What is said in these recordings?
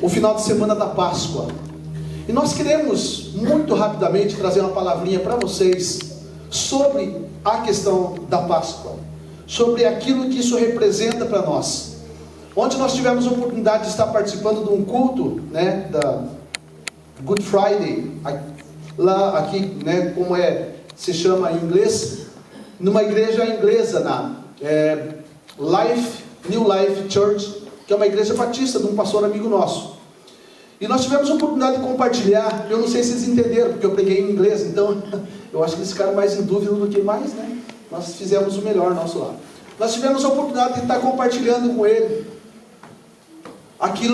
o final de semana da Páscoa. E nós queremos muito rapidamente trazer uma palavrinha para vocês sobre a questão da Páscoa, sobre aquilo que isso representa para nós. Ontem nós tivemos a oportunidade de estar participando de um culto, né, da Good Friday, lá aqui, né, como se chama em inglês, numa igreja inglesa, na New Life Church, que é uma igreja batista de um pastor amigo nosso. E nós tivemos a oportunidade de compartilhar. Eu não sei se eles entenderam, porque eu preguei em inglês, então eu acho que eles ficaram mais em dúvida do que mais, né? Nós fizemos o melhor nosso lado. Nós tivemos a oportunidade de estar compartilhando com ele aquele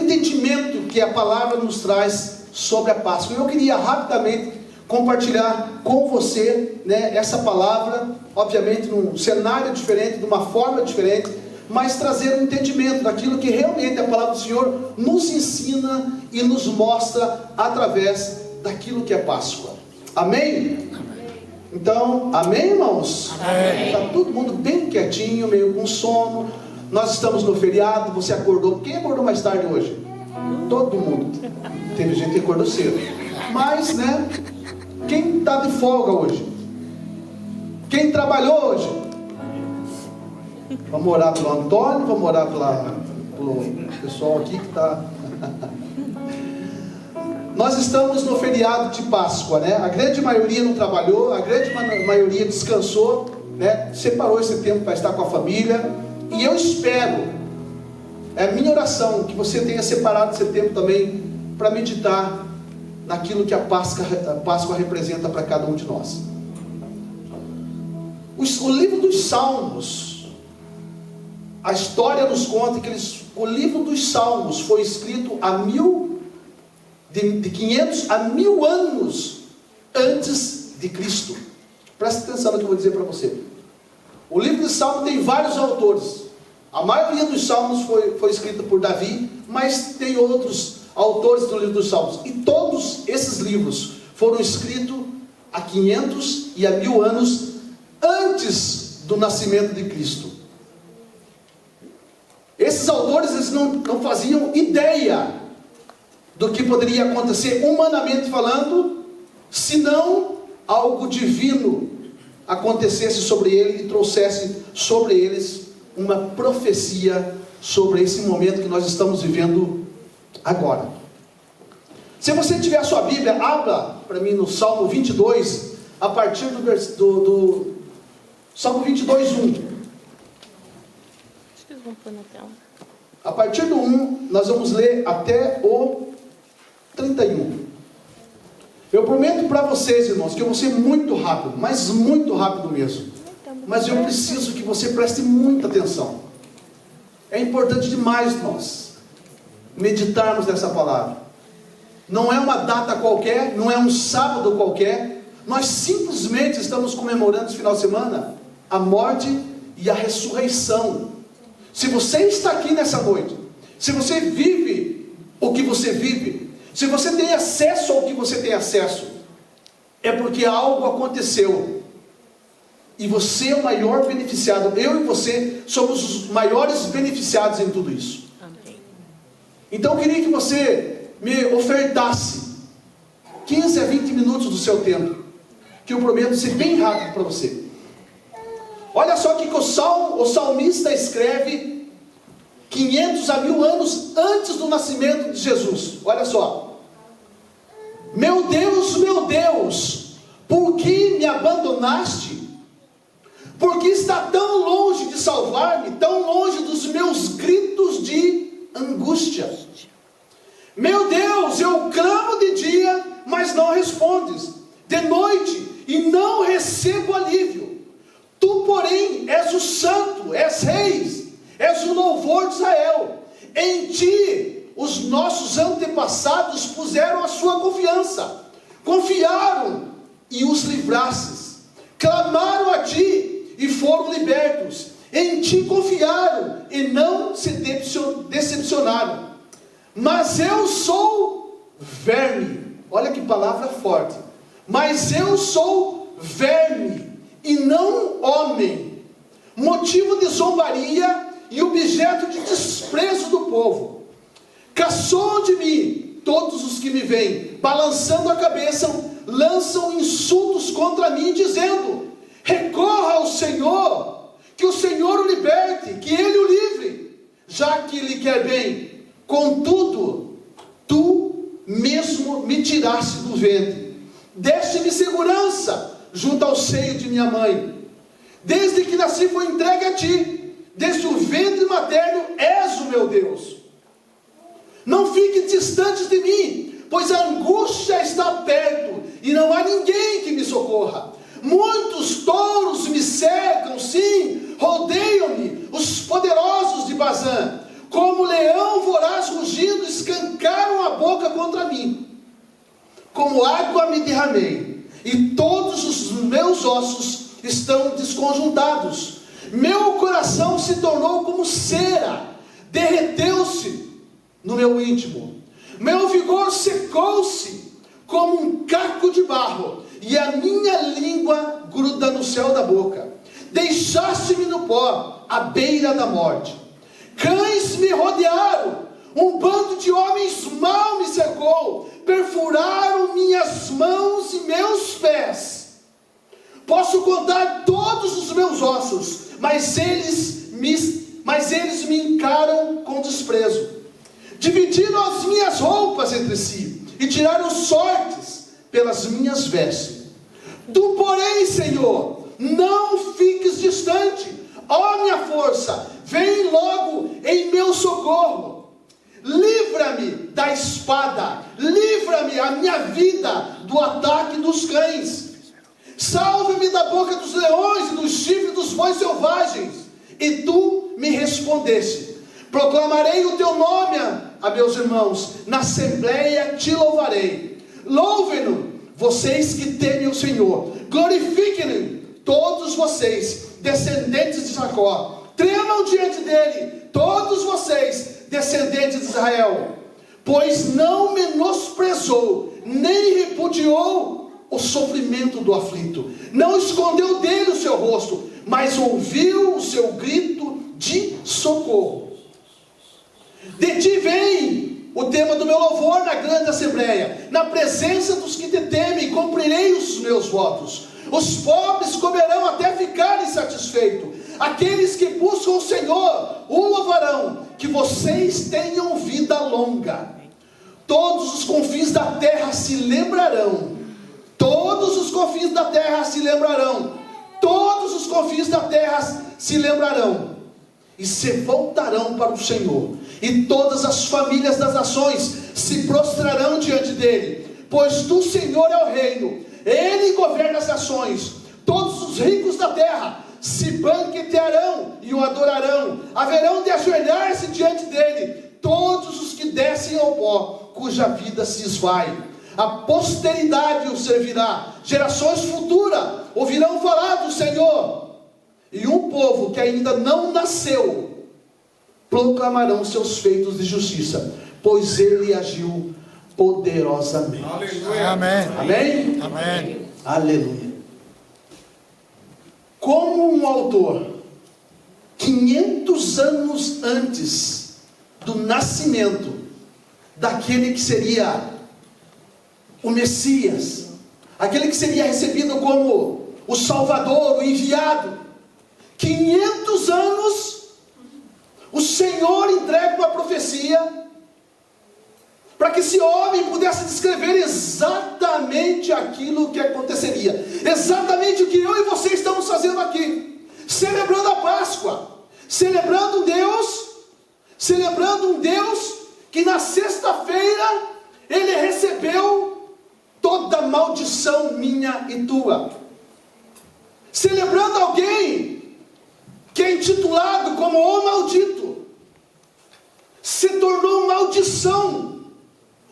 entendimento que a palavra nos traz sobre a Páscoa. Eu queria rapidamente compartilhar com você, né, essa palavra, obviamente num cenário diferente, de uma forma diferente, mas trazer um entendimento daquilo que realmente a palavra do Senhor nos ensina e nos mostra através daquilo que é Páscoa. Amém? Então, amém, irmãos? Está todo mundo bem quietinho, meio com sono. Nós estamos no feriado, você acordou. Quem acordou mais tarde hoje? Todo mundo. Teve gente que acordou cedo. Mas, né, quem está de folga hoje? Quem trabalhou hoje? Vamos orar pelo Antônio, vamos orar pelo pessoal aqui que está... Nós estamos no feriado de Páscoa, né? A grande maioria não trabalhou, a grande maioria descansou, né? Separou esse tempo para estar com a família. E eu espero, é a minha oração, que você tenha separado esse tempo também para meditar naquilo que a Páscoa representa para cada um de nós. O livro dos Salmos, a história nos conta que o livro dos Salmos foi escrito de 500 a 1000 anos antes de Cristo. Presta atenção no que eu vou dizer para você. O livro de Salmos tem vários autores. A maioria dos Salmos foi escrita por Davi, mas tem outros autores do livro dos Salmos. E todos esses livros foram escritos há 500 e a 1000 anos antes do nascimento de Cristo. Esses autores, eles não faziam ideia do que poderia acontecer humanamente falando, se não algo divino acontecesse sobre ele e trouxesse sobre eles uma profecia sobre esse momento que nós estamos vivendo agora. Se você tiver a sua Bíblia, abra para mim no Salmo 22, a partir do Salmo 22, 1. Acho que eles vão pôr na tela. A partir do 1, nós vamos ler até o 31. Eu prometo para vocês, irmãos, que eu vou ser muito rápido, mas muito rápido mesmo. Mas eu preciso que você preste muita atenção. É importante demais nós meditarmos nessa palavra. Não é uma data qualquer, não é um sábado qualquer. Nós simplesmente estamos comemorando esse final de semana a morte e a ressurreição. Se você está aqui nessa noite, se você vive o que você vive, se você tem acesso ao que você tem acesso, é porque algo aconteceu. E você é o maior beneficiado. Eu e você somos os maiores beneficiados em tudo isso. Amém. Então eu queria que você me ofertasse 15 a 20 minutos do seu tempo, que eu prometo ser bem rápido para você. Olha só que o salmista escreve 500 a 1000 anos antes do nascimento de Jesus. Olha só. Meu Deus, por que me abandonaste? Por que está tão longe de salvar-me, tão longe dos meus gritos de angústia? Meu Deus, eu clamo de dia, mas não respondes, de noite, e não recebo alívio. Tu, porém, és o santo, és rei, és o louvor de Israel. Em ti os nossos antepassados puseram a sua confiança, confiaram e os livrastes, clamaram a ti e foram libertos, em ti confiaram e não se decepcionaram. Mas eu sou verme, olha que palavra forte, mas eu sou verme e não homem, motivo de zombaria e objeto de desprezo do todos os que me veem balançando a cabeça lançam insultos contra mim, dizendo: recorra ao Senhor, que o Senhor o liberte, que Ele o livre, já que Ele quer bem. Contudo, tu mesmo me tiraste do ventre, deste-me segurança junto ao seio de minha mãe. Desde que nasci foi entregue a ti, desde o ventre materno és o meu Deus. Não fique distante de mim, pois a angústia está perto, e não há ninguém que me socorra. Muitos touros me cercam, sim, rodeiam-me, os poderosos de Bazã, como leão voraz rugindo, escancaram a boca contra mim. Como água me derramei, e todos os meus ossos estão desconjuntados. Meu coração se tornou como cera, derreteu-se no meu íntimo. Meu vigor secou-se como um caco de barro, e a minha língua gruda no céu da boca. Deixaste-me no pó, à beira da morte. Cães me rodearam, um bando de homens mau me cercou, perfuraram minhas mãos e meus pés. Posso contar todos os meus ossos, mas eles me encaram com desprezo. Dividiram as minhas roupas entre si, e tiraram sortes pelas minhas vestes. Tu, porém, Senhor, não fiques distante. Ó minha força, vem logo em meu socorro. Livra-me da espada, livra-me a minha vida do ataque dos cães. Salve-me da boca dos leões e dos chifres dos bois selvagens. E tu me respondeste: proclamarei o teu nome a meus irmãos, na assembleia te louvarei. Louvem-no, vocês que temem o Senhor, glorifiquem-no, todos vocês, descendentes de Jacó, tremam diante dele, todos vocês, descendentes de Israel, pois não menosprezou, nem repudiou o sofrimento do aflito, não escondeu dele o seu rosto, mas ouviu o seu grito de socorro. De ti vem o tema do meu louvor na grande assembleia, na presença dos que te temem, cumprirei os meus votos. Os pobres comerão até ficarem satisfeitos, aqueles que buscam o Senhor o louvarão. Que vocês tenham vida longa. Todos os confins da terra se lembrarão, todos os confins da terra se lembrarão, todos os confins da terra se lembrarão, e se voltarão para o Senhor, e todas as famílias das nações se prostrarão diante dele, pois do Senhor é o reino, ele governa as nações. Todos os ricos da terra se banquetearão e o adorarão, haverão de ajoelhar-se diante dele todos os que descem ao pó, cuja vida se esvai. A posteridade o servirá, gerações futuras ouvirão falar do Senhor, e um povo que ainda não nasceu proclamarão seus feitos de justiça, pois ele agiu poderosamente. Aleluia. Amém? Amém? Amém. Aleluia. Como um autor, 500 anos antes do nascimento daquele que seria o Messias, aquele que seria recebido como o Salvador, o enviado, 500 anos, o Senhor entrega uma profecia para que esse homem pudesse descrever exatamente aquilo que aconteceria, exatamente o que eu e você estamos fazendo aqui, celebrando a Páscoa, celebrando um Deus que na sexta-feira ele recebeu toda a maldição minha e tua, celebrando alguém que é intitulado como o maldito, se tornou maldição.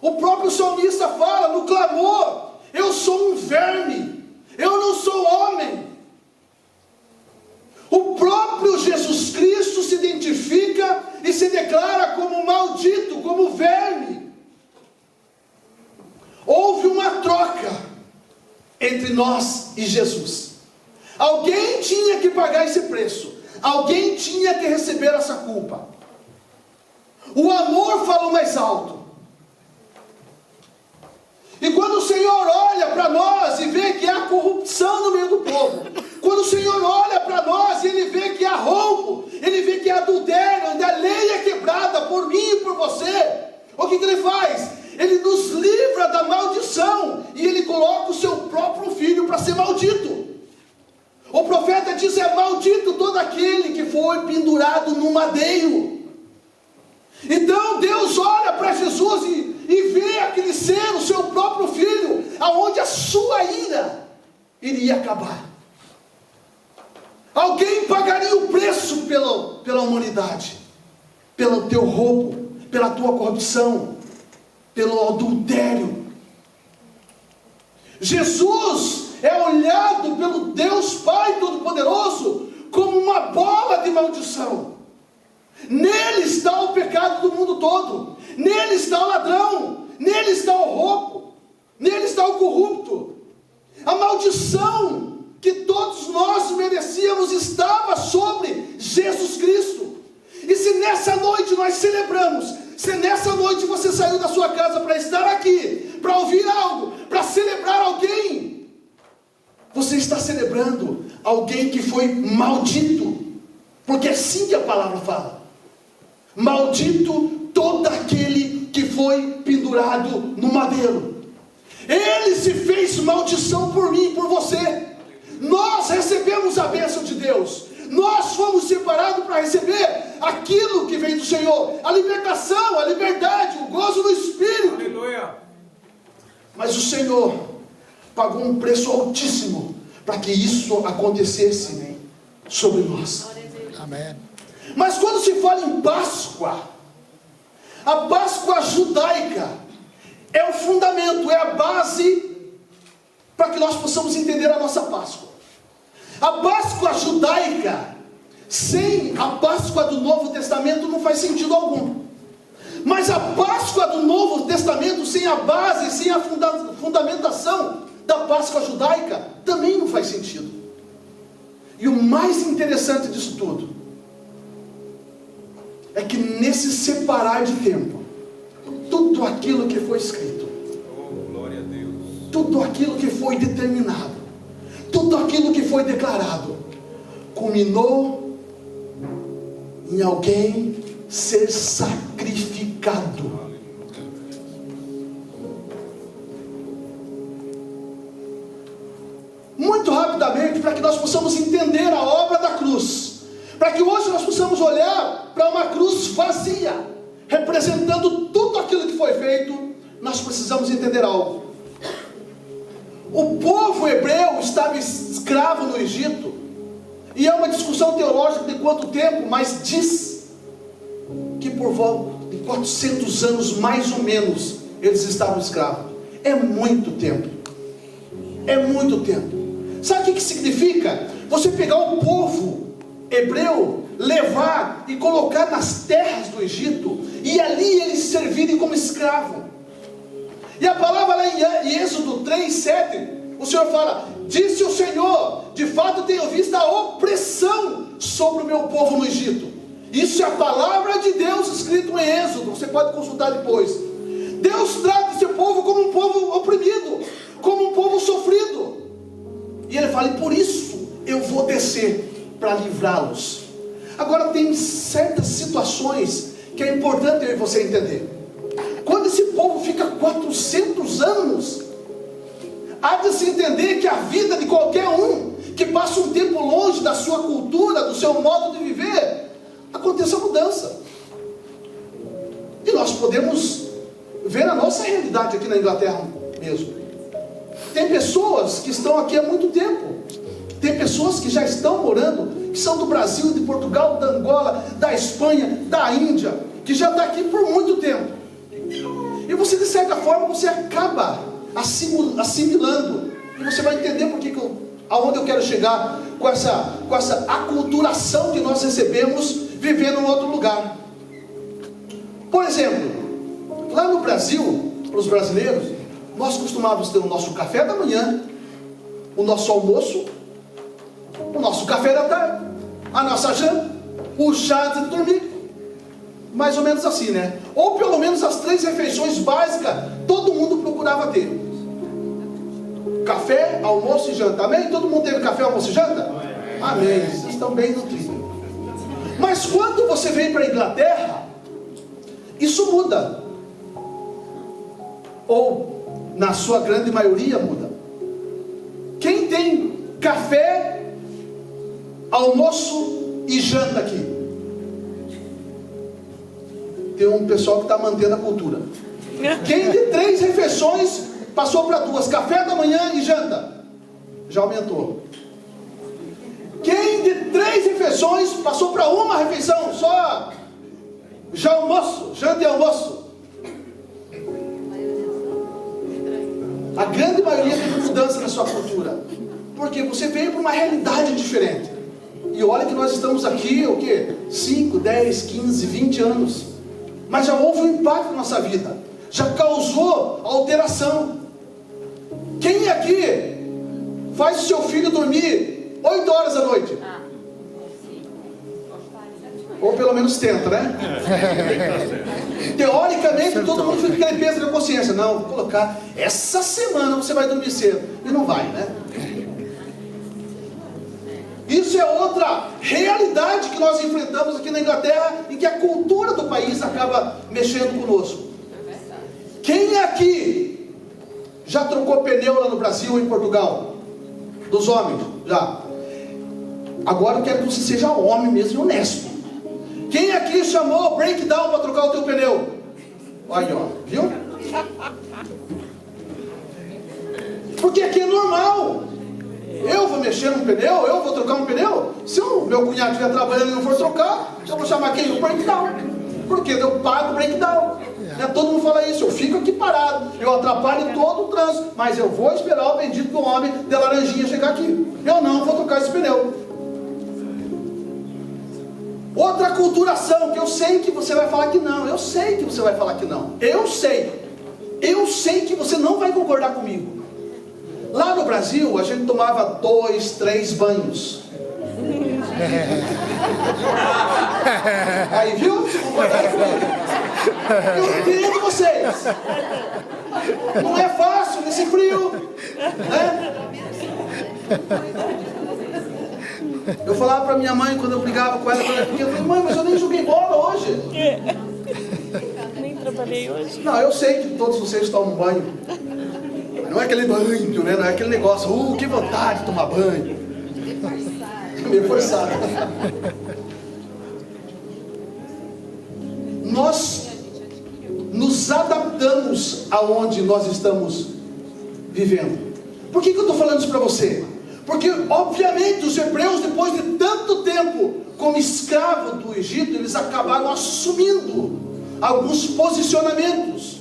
O próprio salmista fala no clamor: eu sou um verme, eu não sou homem. O próprio Jesus Cristo se identifica e se declara como maldito, como verme. Houve uma troca entre nós e Jesus. Alguém tinha que pagar esse preço, alguém tinha que receber essa culpa. O amor falou mais alto. E quando o Senhor olha para nós e vê que há corrupção no meio do povo, quando o Senhor olha para nós e Ele vê que há roubo, Ele vê que há adultério, onde a lei é quebrada por mim e por você, o que Ele faz? Ele nos livra da maldição e Ele coloca o seu próprio filho para ser maldito. O profeta diz: é maldito todo aquele que foi pendurado no madeiro. Então Deus olha para Jesus e vê aquele ser, o seu próprio filho, aonde a sua ira iria acabar. Alguém pagaria o preço pela humanidade, pelo teu roubo, pela tua corrupção, pelo adultério. Jesus é olhado pelo Deus Pai Todo-Poderoso como uma bola de maldição. Nele está o pecado do mundo todo, nele está o ladrão, nele está o roubo, nele está o corrupto. A maldição que todos nós merecíamos estava sobre Jesus Cristo. E se nessa noite nós celebramos, se nessa noite você saiu da sua casa para estar aqui, para ouvir algo, para celebrar alguém, você está celebrando alguém que foi maldito, porque é assim que a palavra fala: maldito todo aquele que foi pendurado no madeiro. Ele se fez maldição por mim e por você. Nós recebemos a bênção de Deus, nós fomos separados para receber aquilo que vem do Senhor, a libertação, a liberdade, o gozo no Espírito. Aleluia. Mas o Senhor pagou um preço altíssimo para que isso acontecesse sobre nós. Amém. Mas quando se fala em Páscoa, a Páscoa judaica é o fundamento, é a base para que nós possamos entender a nossa Páscoa. A Páscoa judaica, sem a Páscoa do Novo Testamento, não faz sentido algum. Mas a Páscoa do Novo Testamento, sem a base, sem a fundamentação da Páscoa judaica, também não faz sentido. E o mais interessante disso tudo é que nesse separar de tempo, tudo aquilo que foi escrito, Oh, glória a Deus. tudo aquilo que foi determinado, tudo aquilo que foi declarado, culminou em alguém ser sacrificado. Muito rapidamente, para que nós possamos entender a obra da cruz, para que hoje nós possamos olhar para uma cruz vazia, representando tudo aquilo que foi feito, nós precisamos entender algo. O povo hebreu estava escravo no Egito, e é uma discussão teológica de quanto tempo, mas diz que por volta de 400 anos mais ou menos eles estavam escravos. É muito tempo, é muito tempo. Sabe o que significa? Você pegar o povo hebreu, levar e colocar nas terras do Egito, e ali eles servirem como escravo. E a palavra lá em Êxodo 3:7, o Senhor fala: disse o Senhor, de fato tenho visto a opressão sobre o meu povo no Egito. Isso é a palavra de Deus escrito em Êxodo, você pode consultar depois. Deus trata esse povo como um povo oprimido, como um povo sofrido. E Ele fala: e por isso eu vou descer para livrá-los. Agora tem certas situações que é importante eu e você entender. Quando esse povo fica 400 anos, há de se entender que a vida de qualquer um que passa um tempo longe da sua cultura, do seu modo de viver, aconteça mudança. E nós podemos ver a nossa realidade aqui na Inglaterra mesmo. Tem pessoas que estão aqui há muito tempo, tem pessoas que já estão morando, que são do Brasil, de Portugal, da Angola, da Espanha, da Índia, que já está aqui por muito tempo. E você, de certa forma, você acaba assimilando. E você vai entender aonde eu quero chegar com essa aculturação que nós recebemos vivendo em outro lugar. Por exemplo, lá no Brasil, para os brasileiros, nós costumávamos ter o nosso café da manhã, o nosso almoço, o nosso café da tarde, a nossa janta, o chá de dormir. Mais ou menos assim, né? Ou pelo menos as 3 refeições básicas todo mundo procurava ter. café, almoço e janta. Amém? Todo mundo teve café, almoço e janta? Amém. Vocês estão bem nutridos. Mas quando você vem para a Inglaterra, isso muda. Ou, na sua grande maioria, muda. Quem tem café, almoço e janta aqui? Tem um pessoal que está mantendo a cultura. Quem de 3 refeições passou para 2? Café da manhã e janta? Já aumentou. Quem de 3 refeições passou para 1 refeição só? Já almoço, janta e almoço? A grande maioria teve mudança na sua cultura. Porque você veio para uma realidade diferente. E olha que nós estamos aqui, o quê? 5, 10, 15, 20 anos. Mas já houve um impacto na nossa vida. Já causou alteração. Quem aqui faz o seu filho dormir 8 horas da noite? Ou pelo menos tenta, né? Teoricamente todo mundo fica com aquele peso na consciência. Não, vou colocar, essa semana você vai dormir cedo. E não vai, né? Isso é outra realidade que nós enfrentamos aqui na Inglaterra, em que a cultura do país acaba mexendo conosco. Quem aqui já trocou pneu lá no Brasil ou em Portugal? Dos homens? Já. Agora eu quero que você seja homem mesmo e honesto. Quem aqui chamou breakdown para trocar o teu pneu? Olha, ó, viu? Porque aqui é normal. Eu vou mexer num pneu, eu vou trocar um pneu. Se o meu cunhado estiver trabalhando e não for trocar, eu vou chamar quem? O breakdown. Porque eu pago o breakdown. Todo mundo fala isso, eu fico aqui parado, eu atrapalho todo o trânsito, mas eu vou esperar o bendito do homem de laranjinha chegar aqui. Eu não vou trocar esse pneu. Outra aculturação, que eu sei que você vai falar que não. Eu sei que você vai falar que não. Eu sei que você não vai concordar comigo. Lá no Brasil, a gente tomava 2, 3 banhos. Aí, viu? Eu entendo vocês. Não é fácil nesse frio, né? Eu falava para minha mãe quando eu brigava com ela, porque eu falei, mãe, mas eu nem joguei bola hoje. Nem trabalhei hoje. Não, eu sei que todos vocês tomam banho. Não é aquele banho, né? Não é aquele negócio, que vontade de tomar banho. Meio forçado. Nós nos adaptamos aonde nós estamos vivendo. Por que eu estou falando isso para você? Porque, obviamente, os hebreus, depois de tanto tempo como escravo do Egito, eles acabaram assumindo alguns posicionamentos.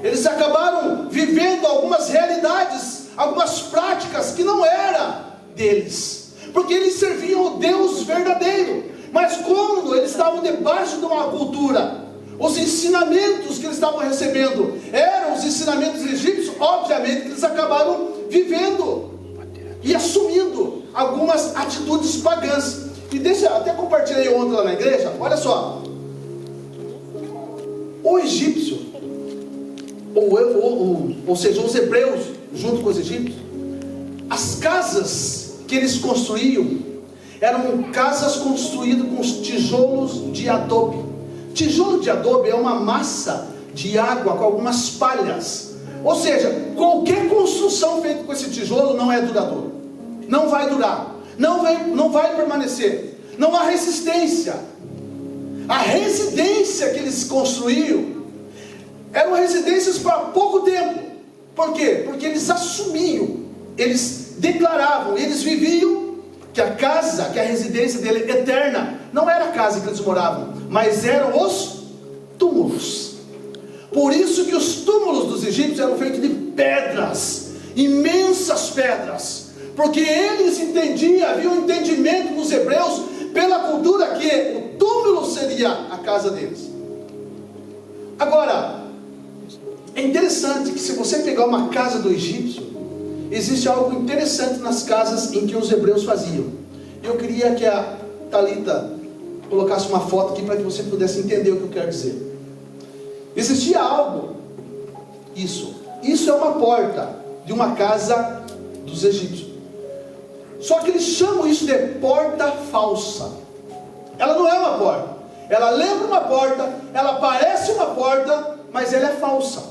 Eles acabaram vivendo algumas realidades, algumas práticas que não eram deles. Porque eles serviam o Deus verdadeiro. Mas como eles estavam debaixo de uma cultura, os ensinamentos que eles estavam recebendo eram os ensinamentos egípcios, obviamente que eles acabaram vivendo e assumindo algumas atitudes pagãs. E deixa, até compartilhei ontem lá na igreja, olha só. O egípcio, ou seja, os hebreus, junto com os egípcios, as casas que eles construíam, eram casas construídas com os tijolos de adobe. Tijolo de adobe é uma massa de água com algumas palhas. Ou seja, qualquer construção feita com esse tijolo não é duradouro. Não vai durar. Não vai permanecer. Não há resistência. A residência que eles construíam eram residências para pouco tempo. Por quê? Porque eles assumiam, eles declaravam, eles viviam que a casa, que a residência dele eterna, não era a casa que eles moravam, mas eram os túmulos. Por isso que os túmulos dos egípcios eram feitos de pedras, imensas pedras, porque eles entendiam, havia um entendimento nos hebreus, pela cultura, que o túmulo seria a casa deles. Agora, é interessante que se você pegar uma casa do egípcio, existe algo interessante nas casas em que os hebreus faziam. Eu queria que a Thalita colocasse uma foto aqui para que você pudesse entender o que eu quero dizer. Existia algo, isso é uma porta, de uma casa dos egípcios. Só que eles chamam isso de porta falsa. Ela não é uma porta. Ela lembra uma porta, ela parece uma porta, mas ela é falsa.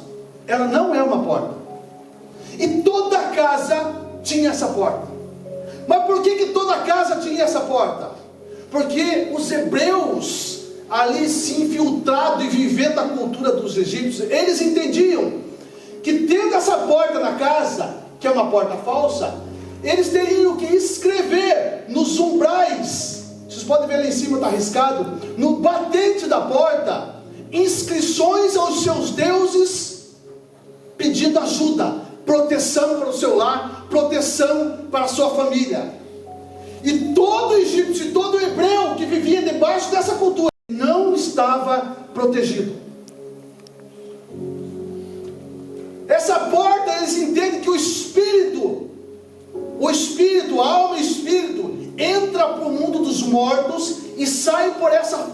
Ela não é uma porta. E toda casa tinha essa porta. Mas por que toda casa tinha essa porta? Porque os hebreus, ali se infiltrado e vivendo a cultura dos egípcios, eles entendiam que tendo essa porta na casa, que é uma porta falsa, eles teriam que escrever nos umbrais, vocês podem ver lá em cima, está riscado, no batente da porta, inscrições aos seus deuses, pedindo ajuda, proteção para o seu lar, proteção para a sua família. E todo egípcio e todo hebreu que vivia debaixo dessa cultura não estava protegido. Essa porta, eles entendem que o espírito, a alma e o espírito entra para o mundo dos mortos e sai por essa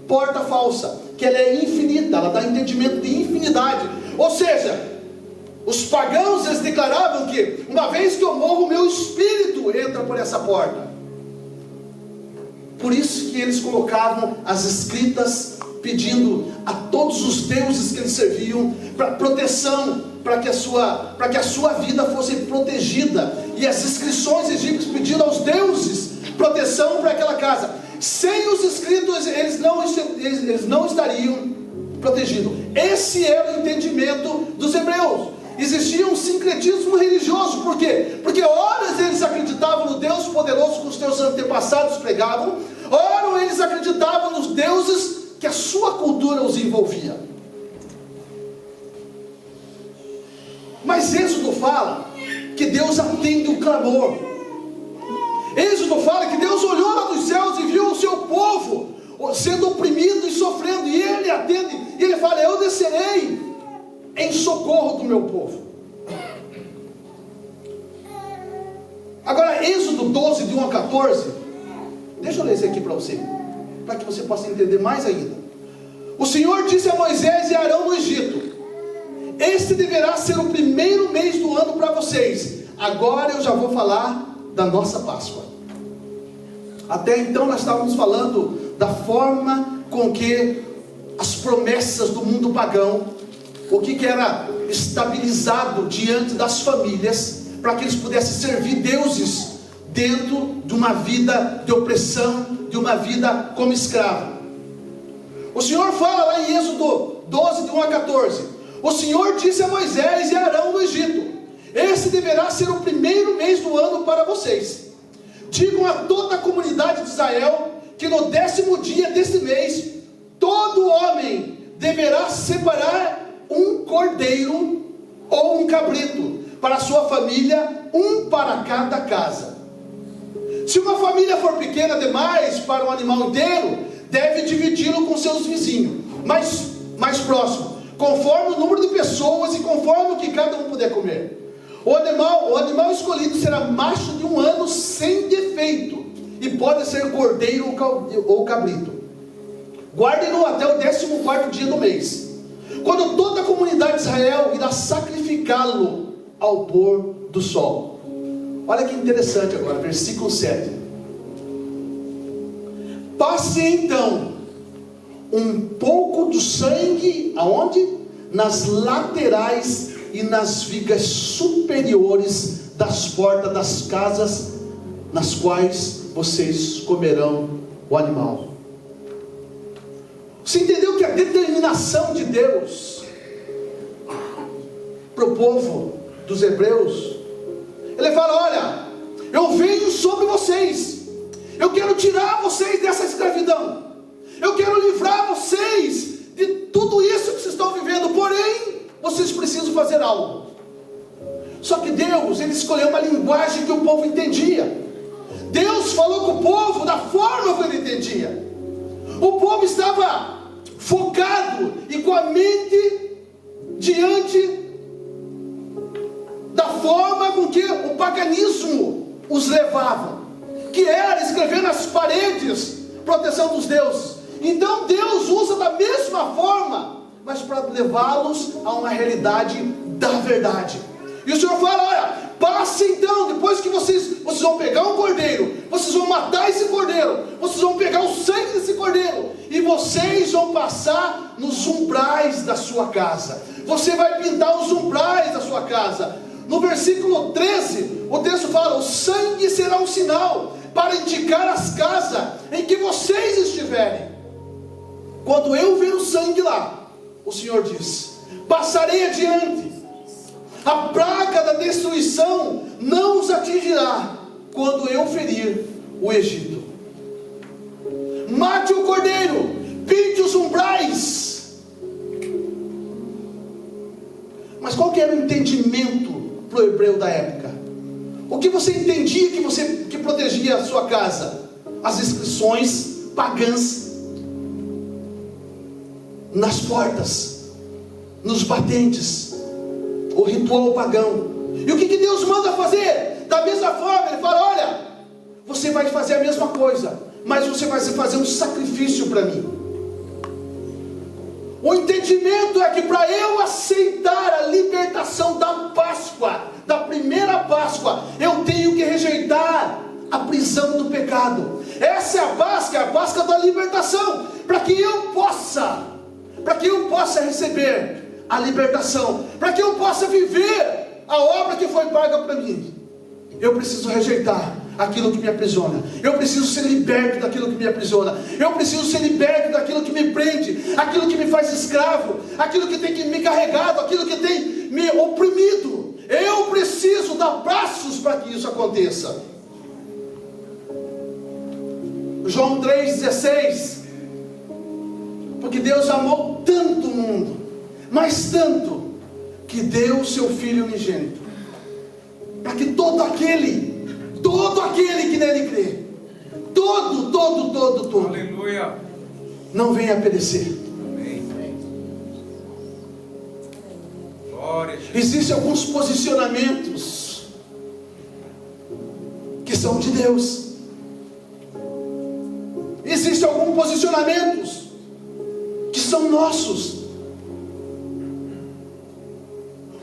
porta falsa, que ela é infinita, ela dá entendimento de infinidade. Ou seja, os pagãos, eles declaravam que uma vez que eu morro, o meu espírito entra por essa porta. Por isso que eles colocavam as escritas pedindo a todos os deuses que eles serviam para proteção, para que a sua vida fosse protegida, e as inscrições egípcias pedindo aos deuses proteção para aquela casa. Sem os escritos eles não estariam protegidos. Esse era o entendimento dos hebreus. Existia um sincretismo religioso. Por quê? Porque horas eles acreditavam no Deus poderoso que os seus antepassados pregavam, ora eles acreditavam nos deuses que a sua cultura os envolvia. Mas Êxodo fala que Deus atende o clamor. Êxodo fala que Deus olhou lá dos céus e viu o seu povo sendo oprimido e sofrendo, e Ele atende, e Ele fala: eu descerei em socorro do meu povo. Agora, Êxodo 12, de 1 a 14, deixa eu ler isso aqui para você, para que você possa entender mais ainda. O Senhor disse a Moisés e a Arão no Egito: este deverá ser o primeiro mês do ano para vocês. Agora eu já vou falar da nossa Páscoa. Até então nós estávamos falando da forma com que as promessas do mundo pagão, o que era estabilizado diante das famílias, para que eles pudessem servir deuses dentro de uma vida de opressão, de uma vida como escravo. O Senhor fala lá em Êxodo 12, de 1 a 14: o Senhor disse a Moisés e a Arão no Egito: esse deverá ser o primeiro mês do ano para vocês. Digam a toda a comunidade de Israel que no 10º dia deste mês, todo homem deverá separar um cordeiro ou um cabrito para a sua família, um para cada casa. Se uma família for pequena demais para um animal inteiro, deve dividi-lo com seus vizinhos mais próximos, conforme o número de pessoas e conforme o que cada um puder comer. O animal escolhido será macho de 1 ano sem defeito, e pode ser cordeiro ou cabrito. Guardem-no até o 14º dia do mês, quando toda a comunidade de Israel irá sacrificá-lo ao pôr do sol. Olha que interessante agora, versículo 7. Passe então um pouco do sangue, aonde? Nas laterais e nas vigas superiores das portas das casas nas quais vocês comerão o animal. Você entendeu que a determinação de Deus para o povo dos hebreus, Ele fala: olha, eu venho sobre vocês, eu quero tirar vocês dessa escravidão, eu quero livrar vocês de tudo isso que vocês estão vivendo, porém, vocês precisam fazer algo. Só que Deus, Ele escolheu uma linguagem que o povo entendia. Deus falou com o povo da forma que ele entendia. O povo estava focado e com a mente diante da forma com que o paganismo os levava, que era escrever nas paredes proteção dos deuses. Então Deus usa da mesma forma, mas para levá-los a uma realidade da verdade. E o Senhor fala: olha, passe então, depois que vocês vão pegar um cordeiro, vocês vão matar esse cordeiro, vocês vão pegar o sangue desse cordeiro, e vocês vão passar nos umbrais da sua casa. Você vai pintar os umbrais da sua casa. No versículo 13, o texto fala: o sangue será um sinal para indicar as casas em que vocês estiverem. Quando eu ver o sangue lá, o Senhor diz: passarei adiante, a praga da destruição não os atingirá quando eu ferir o Egito. Mate o cordeiro, pinte os umbrais. Mas qual que era o entendimento para o hebreu da época? O que você entendia que protegia a sua casa? As inscrições pagãs nas portas, nos batentes, o ritual pagão. E o que Deus manda fazer? Da mesma forma, Ele fala: olha, você vai fazer a mesma coisa, mas você vai fazer um sacrifício para mim. O entendimento é que para eu aceitar a libertação da Páscoa, da primeira Páscoa, eu tenho que rejeitar a prisão do pecado. Essa é a Páscoa da libertação, para que eu possa receber a libertação, para que eu possa viver a obra que foi paga para mim. Eu preciso rejeitar aquilo que me aprisiona. Eu preciso ser liberto daquilo que me aprisiona. Eu preciso ser liberto daquilo que me prende, aquilo que me faz escravo, aquilo que tem me carregado, aquilo que tem me oprimido. Eu preciso dar passos para que isso aconteça. João 3,16. Porque Deus amou tanto o mundo, mas tanto, que deu o seu Filho unigênito, para que todo aquele que nele crê, todo, aleluia, não venha a perecer. Amém. Glória a Jesus. Existem alguns posicionamentos que são de Deus. Existem alguns posicionamentos que são nossos.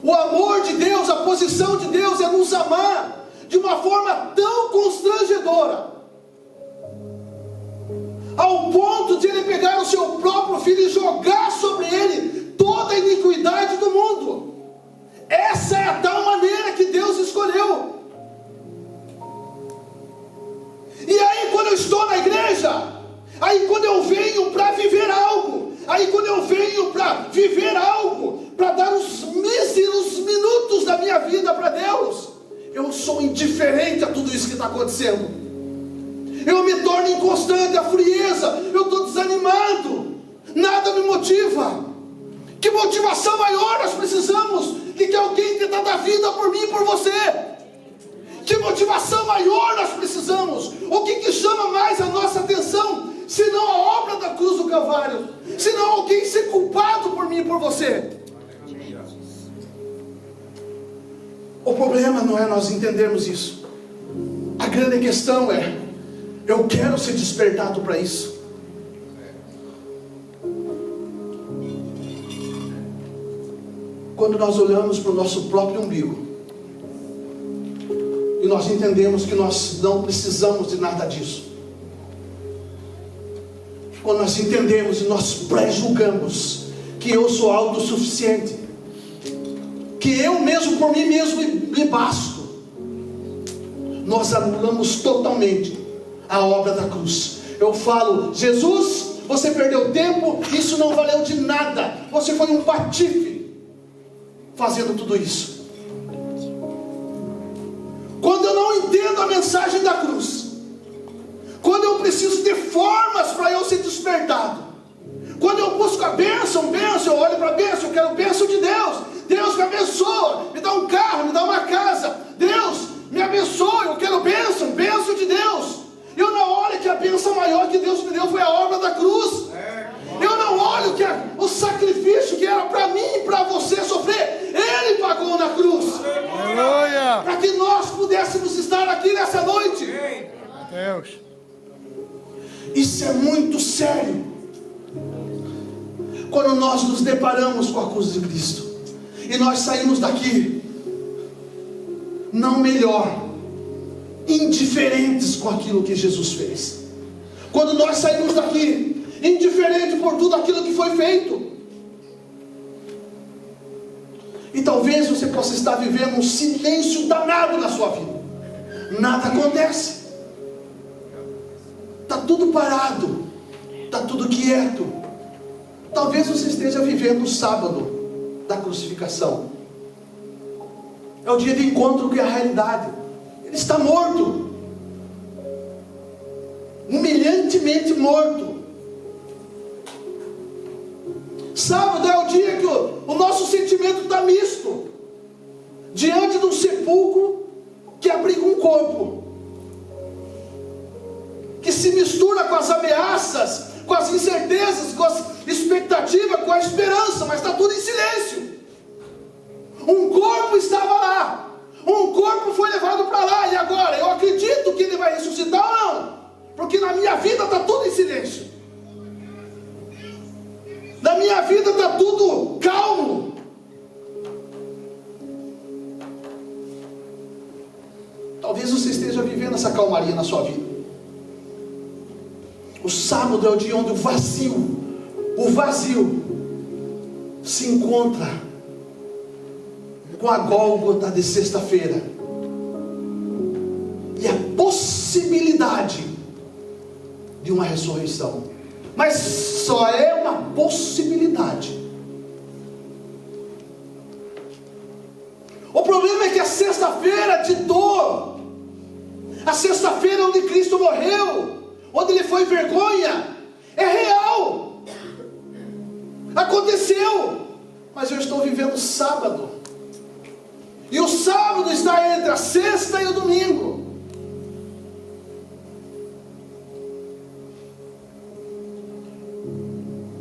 O amor de Deus, a posição de Deus é nos amar de uma forma tão constrangedora, ao ponto de Ele pegar o seu próprio Filho e jogar sobre Ele toda a iniquidade do mundo. Essa é a tal maneira que Deus escolheu. E aí, quando eu estou na igreja, aí quando eu venho para viver algo, para dar os míseros minutos da minha vida para Deus, eu sou indiferente a tudo isso que está acontecendo. Eu me torno inconstante, a frieza, eu estou desanimado, nada me motiva. Que motivação maior nós precisamos de que alguém tenha dar vida por mim e por você? Que motivação maior nós precisamos? O que chama mais a nossa atenção, senão a obra da cruz do Calvário, senão alguém ser culpado por mim e por você? O problema não é nós entendermos isso. A grande questão é: eu quero ser despertado para isso. Quando nós olhamos para o nosso próprio umbigo e nós entendemos que nós não precisamos de nada disso, quando nós entendemos e nós pré-julgamos que eu sou autossuficiente, que eu mesmo por mim mesmo me basto, nós anulamos totalmente a obra da cruz. Eu falo: Jesus, você perdeu tempo, isso não valeu de nada, você foi um patife fazendo tudo isso. Quando eu não entendo a mensagem da cruz, quando eu preciso de formas para eu ser despertado, quando eu busco a bênção, eu olho para a bênção, eu quero a bênção de Deus. Deus me abençoa, me dá um carro, me dá uma casa. Deus me abençoa, eu quero bênção de Deus. Eu não olho que a bênção maior que Deus me deu foi a obra da cruz. Eu não olho que o sacrifício que era para mim e para você sofrer, Ele pagou na cruz. Aleluia! Para que nós pudéssemos estar aqui nessa noite. Deus. Isso é muito sério. Quando nós nos deparamos com a cruz de Cristo e nós saímos daqui não melhor, indiferentes com aquilo que Jesus fez. Quando nós saímos daqui, indiferente por tudo aquilo que foi feito. E talvez você possa estar vivendo um silêncio danado na sua vida. Nada acontece. Está tudo parado. Está tudo quieto. Talvez você esteja vivendo o sábado da crucificação. É o dia de encontro com a realidade. Ele está morto. Humilhantemente morto. Sábado é o dia que o nosso sentimento está misto. Diante de um sepulcro que abriga um corpo. Que se mistura com as ameaças, com as incertezas, com as expectativas, com a esperança, mas está tudo em silêncio. Um corpo estava lá. Um corpo foi levado para lá. E agora? Eu acredito que ele vai ressuscitar ou não? Porque na minha vida está tudo em silêncio. Na minha vida está tudo calmo. Talvez você esteja vivendo essa calmaria na sua vida. O sábado é o dia onde o vazio se encontra com a Gólgota de sexta-feira. E a possibilidade de uma ressurreição. Mas só é uma possibilidade. O problema é que a sexta-feira de dor, a sexta-feira onde Cristo morreu, onde ele foi vergonha, é real. Aconteceu. Mas eu estou vivendo sábado. E o sábado está entre a sexta e o domingo.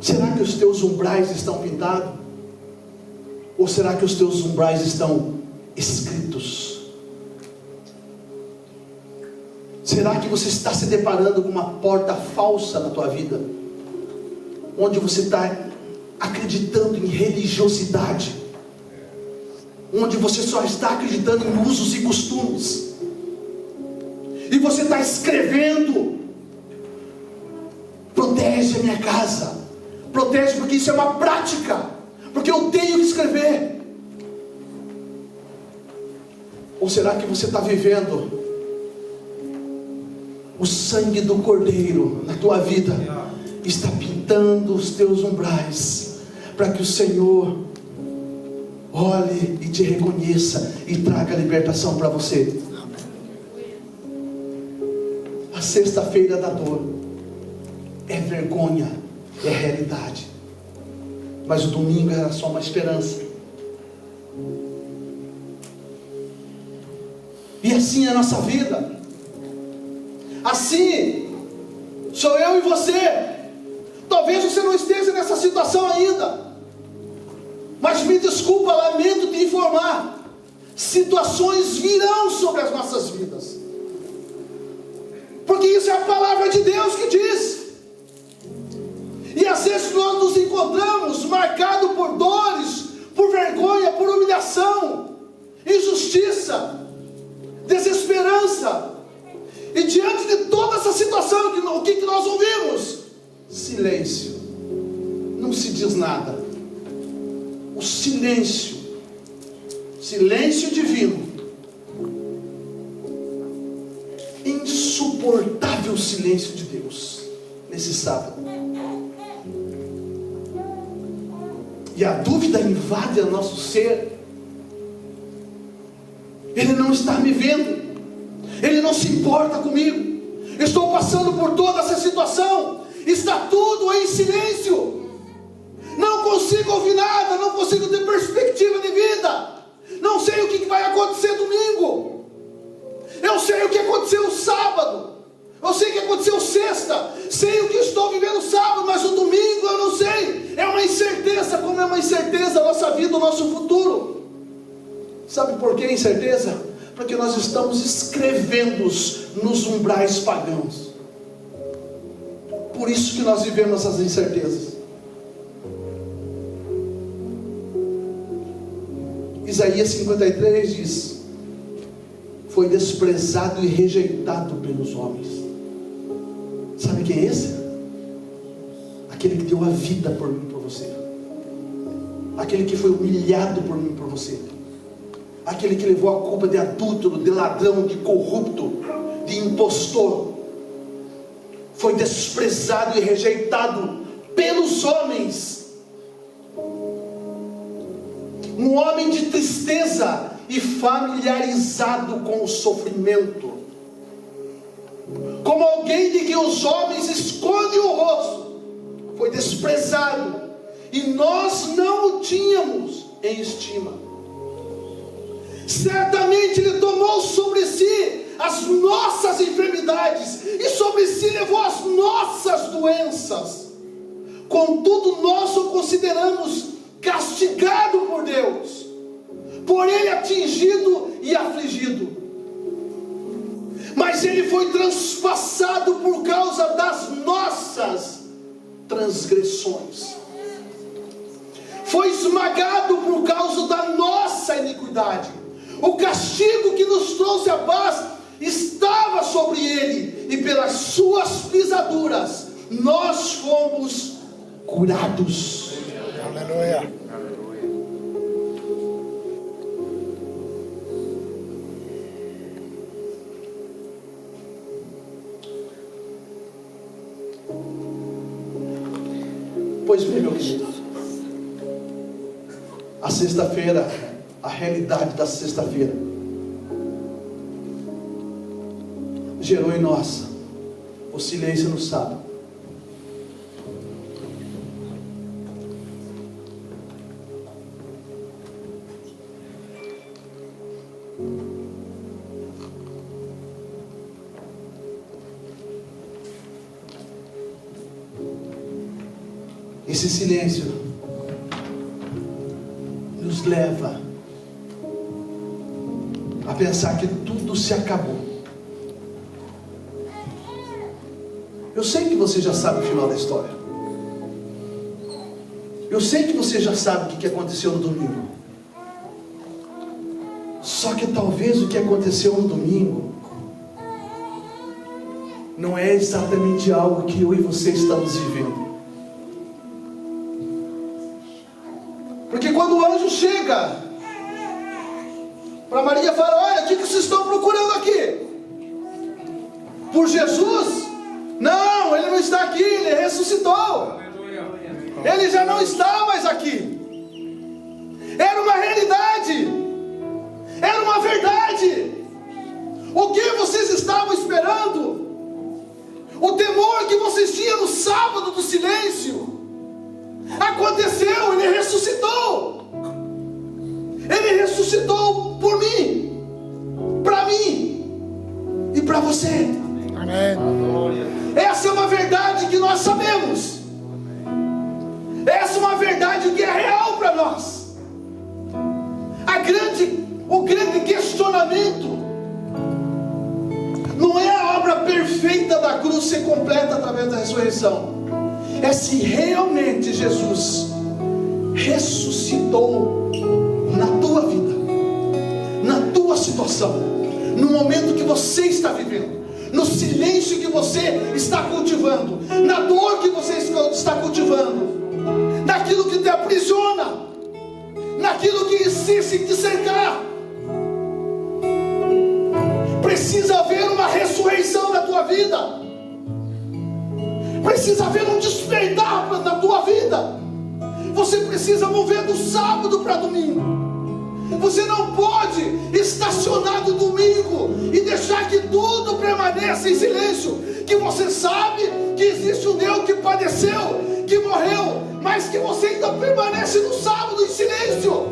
Será que os teus umbrais estão pintados? Ou será que os teus umbrais estão escritos? Será que você está se deparando com uma porta falsa na tua vida? Onde você está acreditando em religiosidade? Onde você só está acreditando em usos e costumes? E você está escrevendo: protege a minha casa. Protege, porque isso é uma prática. Porque eu tenho que escrever. Ou será que você está vivendo o sangue do Cordeiro na tua vida? Está pintando os teus umbrais, para que o Senhor olhe e te reconheça e traga libertação para você. A sexta-feira da dor é vergonha, é realidade. Mas o domingo era só uma esperança. E assim é a nossa vida. Assim sou eu e você. Talvez você não esteja nessa situação ainda, mas me desculpa, lamento te informar, situações virão sobre as nossas vidas, porque isso é a palavra de Deus que diz. E às vezes nós nos encontramos marcados por dores, por vergonha, por humilhação, injustiça, desesperança. E diante de toda essa situação, o que nós ouvimos? Silêncio. Não se diz nada. O silêncio. Silêncio divino. Insuportável silêncio de Deus nesse sábado. E a dúvida invade o nosso ser. Ele não está me vendo. Ele não se importa comigo. Estou passando por toda essa situação. Está tudo em silêncio. Não consigo ouvir nada. Não consigo ter perspectiva de vida. Não sei o que vai acontecer domingo. Eu sei o que aconteceu sábado. Eu sei o que aconteceu sexta. Sei o que estou vivendo sábado. Mas o domingo eu não sei. É uma incerteza. Como é uma incerteza a nossa vida, o nosso futuro. Sabe por que incerteza? Porque nós estamos escrevendo nos umbrais pagãos. Por isso que nós vivemos essas incertezas. Isaías 53 diz: foi desprezado e rejeitado pelos homens. Sabe quem é esse? Aquele que deu a vida por mim e por você. Aquele que foi humilhado por mim e por você. Aquele que levou a culpa de adúltero, de ladrão, de corrupto, de impostor. Foi desprezado e rejeitado pelos homens. Um homem de tristeza e familiarizado com o sofrimento. Como alguém de que os homens escondem o rosto. Foi desprezado. E nós não o tínhamos em estima. Certamente Ele tomou sobre si as nossas enfermidades, e sobre si levou as nossas doenças. Contudo, nós o consideramos castigado por Deus, por Ele atingido e afligido. Mas Ele foi transpassado por causa das nossas transgressões, foi esmagado por causa da nossa iniquidade. O castigo que nos trouxe a paz estava sobre Ele, e pelas suas pisaduras nós fomos curados. Aleluia. Pois bem, meu querido, a sexta-feira, a realidade da sexta-feira gerou em nós o silêncio no sábado. Esse silêncio nos leva a pensar que tudo se acabou. Eu sei que você já sabe o final da história. Eu sei que você já sabe o que aconteceu no domingo. Só que talvez o que aconteceu no domingo não é exatamente algo que eu e você estamos vivendo. Porque quando o anjo chega para Maria e fala: olha, o que vocês estão procurando aqui? Por Jesus? Não, Ele não está aqui, Ele ressuscitou. Ele já não está mais aqui. Era uma realidade, era uma verdade. O que vocês estavam esperando? O temor que vocês tinham no sábado do silêncio aconteceu. Ele ressuscitou. Ele ressuscitou por mim, para mim e para você. Amém. Essa é uma verdade que nós sabemos. Essa é uma verdade que é real para nós. O grande questionamento não é a obra perfeita da cruz ser completa através da ressurreição. É se realmente Jesus ressuscitou na tua vida, na tua situação, no momento que você está vivendo, no silêncio que você está cultivando, na dor que você está cultivando, naquilo que te aprisiona, naquilo que insiste em te cercar. Precisa haver uma ressurreição na tua vida. Precisa haver um despertar na tua vida. Você precisa mover do sábado para domingo. Você não pode estacionar do domingo e deixar que tudo permaneça em silêncio. Que você sabe que existe um Deus que padeceu, que morreu, mas que você ainda permanece no sábado em silêncio.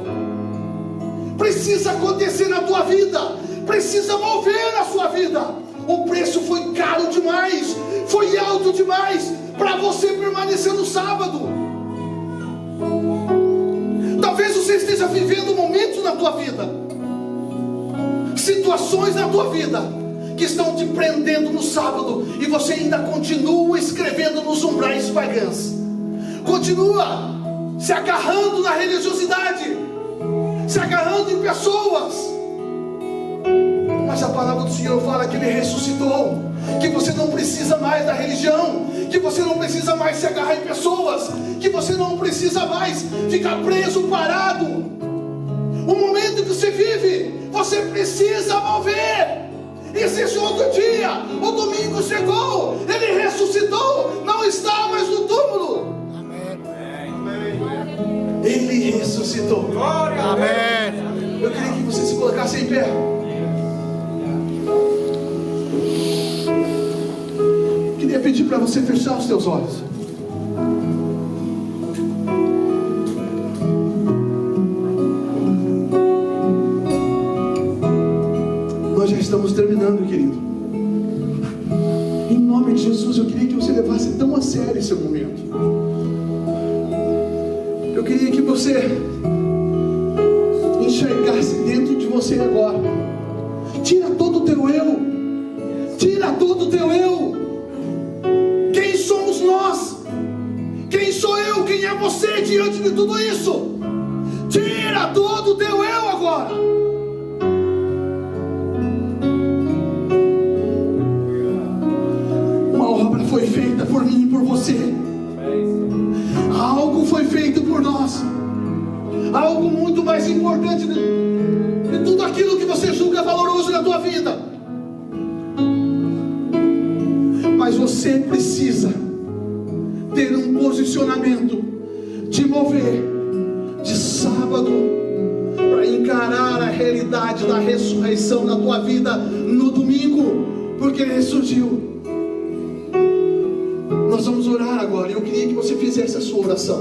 Precisa acontecer na tua vida. Precisa mover na sua vida. O preço foi caro demais, foi alto demais para você permanecer no sábado. Talvez você esteja vivendo momentos na tua vida, situações na tua vida que estão te prendendo no sábado, e você ainda continua escrevendo nos umbrais pagãs, continua se agarrando na religiosidade, se agarrando em pessoas. Mas a palavra do Senhor fala que Ele ressuscitou, que você não precisa mais da religião, que você não precisa mais se agarrar em pessoas, que você não precisa mais ficar preso, parado. O momento que você vive, você precisa mover. Existe outro dia, o domingo chegou, Ele ressuscitou, não está mais no túmulo. Ele ressuscitou. Amém. Eu queria que você se colocasse em pé. Queria pedir para você fechar os teus olhos. Nós já estamos terminando, querido. Em nome de Jesus, eu queria que você levasse tão a sério esse momento. Eu queria que você enxergasse dentro de você agora. Tira todo o teu eu. Tira todo o teu eu. Quem somos nós? Quem sou eu? Quem é você diante de tudo isso? Tira todo o teu eu agora. Uma obra foi feita por mim e por você. Algo foi feito por nós. Algo muito mais importante de tudo aquilo que você julga valoroso na tua vida. Mas você precisa ter um posicionamento de mover de sábado para encarar a realidade da ressurreição na tua vida no domingo, porque Ele ressurgiu. Nós vamos orar agora. Eu queria que você fizesse a sua oração.